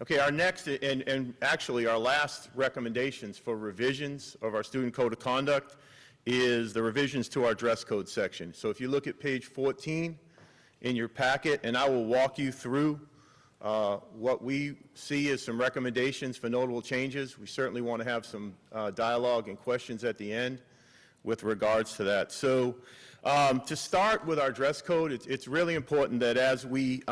Okay, our next and actually our last recommendations for revisions of our student code of conduct is the revisions to our dress code section. So if you look at page 14 in your packet, and I will walk you through what we see as some recommendations for notable changes. We certainly want to have some dialogue and questions at the end with regards to that. So to start with our dress code, it's really important that as we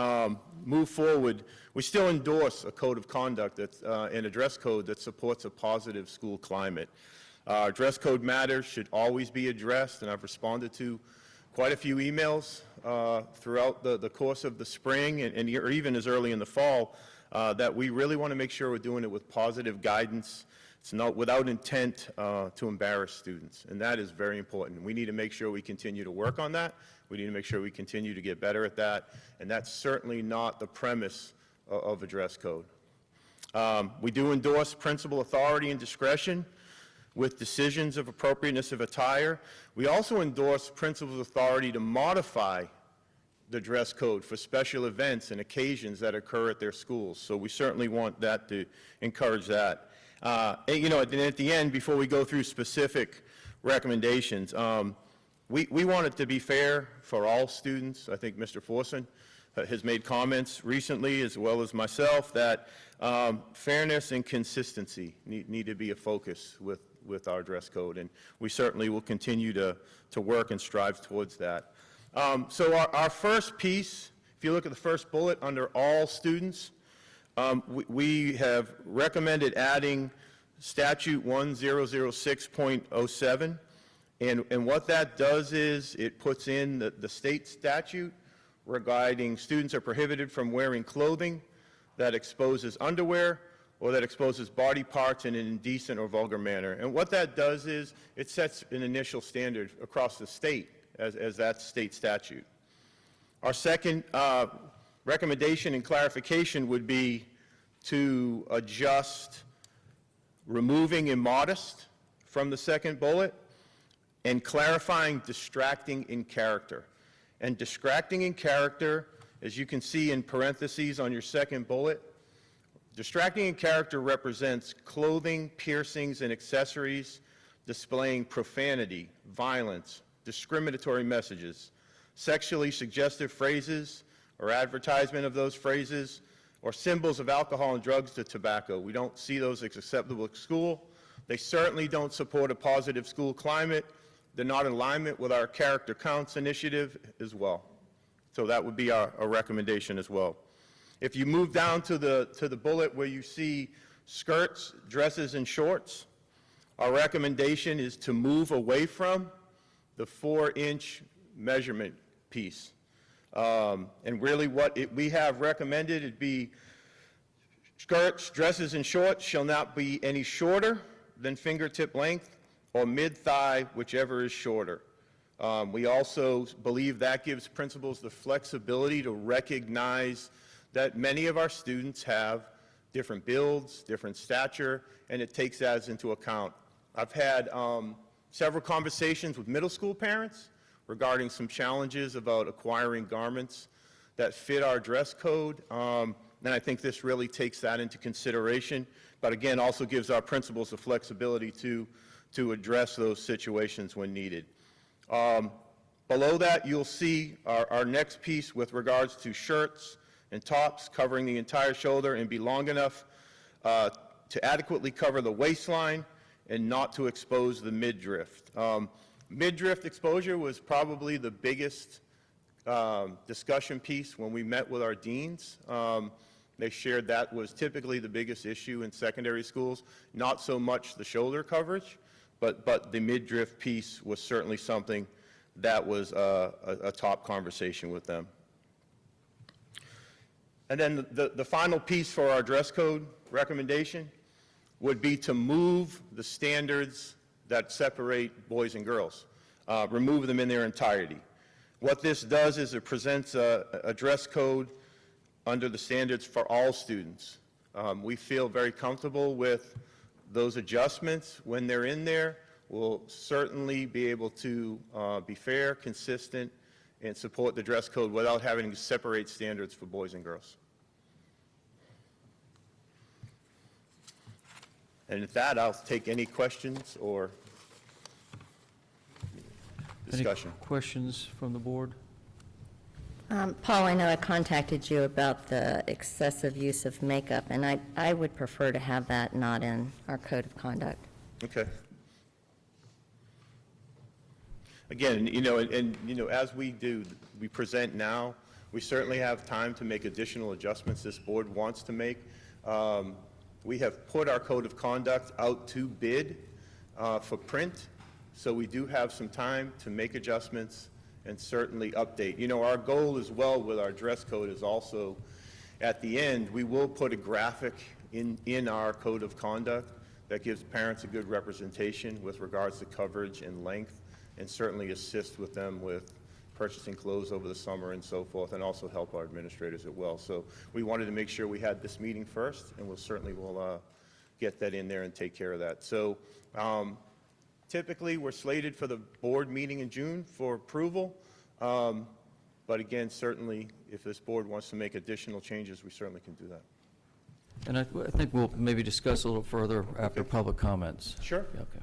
move forward, we still endorse a code of conduct that's, and a dress code that supports a positive school climate. Dress code matters should always be addressed, and I've responded to quite a few emails throughout the course of the spring and or even as early in the fall that we really want to make sure we're doing it with positive guidance. It's not without intent to embarrass students, and that is very important. We need to make sure we continue to work on that. We need to make sure we continue to get better at that, and that's certainly not the premise of a dress code. We do endorse principal authority and discretion with decisions of appropriateness of attire. We also endorse principal's authority to modify the dress code for special events and occasions that occur at their schools. So we certainly want that to encourage that. And, you know, at the end, before we go through specific recommendations, we want it to be fair for all students. I think Mr. Forson has made comments recently, as well as myself, that fairness and consistency need to be a focus with our dress code, and we certainly will continue to work and strive towards that. So our first piece, if you look at the first bullet under all students, we have recommended adding statute 1006.07, and what that does is it puts in the state statute regarding students are prohibited from wearing clothing that exposes underwear or that exposes body parts in an indecent or vulgar manner. And what that does is it sets an initial standard across the state as that state statute. Our second recommendation and clarification would be to adjust removing immodest from the second bullet and clarifying distracting in character. And distracting in character, as you can see in parentheses on your second bullet, distracting in character represents clothing, piercings, and accessories displaying profanity, violence, discriminatory messages, sexually suggestive phrases or advertisement of those phrases, or symbols of alcohol and drugs to tobacco. We don't see those as acceptable at school. They certainly don't support a positive school climate. They're not in alignment with our Character Counts initiative as well. So that would be our recommendation as well. If you move down to the bullet where you see skirts, dresses, and shorts, our recommendation is to move away from the 4-inch measurement piece. And really what we have recommended, it'd be skirts, dresses, and shorts shall not be any shorter than fingertip length or mid-thigh, whichever is shorter. We also believe that gives principals the flexibility to recognize that many of our students have different builds, different stature, and it takes that into account. I've had several conversations with middle school parents regarding some challenges about acquiring garments that fit our dress code, and I think this really takes that into consideration, but again, also gives our principals the flexibility to address those situations when needed. Below that, you'll see our next piece with regards to shirts and tops covering the entire shoulder and be long enough to adequately cover the waistline and not to expose the midriff. Midriff exposure was probably the biggest discussion piece when we met with our deans. They shared that was typically the biggest issue in secondary schools, not so much the shoulder coverage, but the midriff piece was certainly something that was a top conversation with them. And then the final piece for our dress code recommendation would be to move the standards that separate boys and girls, remove them in their entirety. What this does is it presents a dress code under the standards for all students. We feel very comfortable with those adjustments when they're in there. We'll certainly be able to be fair, consistent, and support the dress code without having to separate standards for boys and girls. And with that, I'll take any questions or discussion. Any questions from the board? Paul, I know I contacted you about the excessive use of makeup, and I would prefer to have that not in our code of conduct. Okay. Again, and as we do, we present now, we certainly have time to make additional adjustments this board wants to make. We have put our code of conduct out to bid for print, so we do have some time to make adjustments and certainly update. Our goal as well with our dress code is also, at the end, we will put a graphic in our code of conduct that gives parents a good representation with regards to coverage and length, and certainly assist with them with purchasing clothes over the summer and so forth, and also help our administrators as well. So we wanted to make sure we had this meeting first, and we'll certainly get that in there and take care of that. So typically, we're slated for the board meeting in June for approval. But again, certainly, if this board wants to make additional changes, we certainly can do that. And I think we'll maybe discuss a little further after public comments. Sure. Yeah, okay.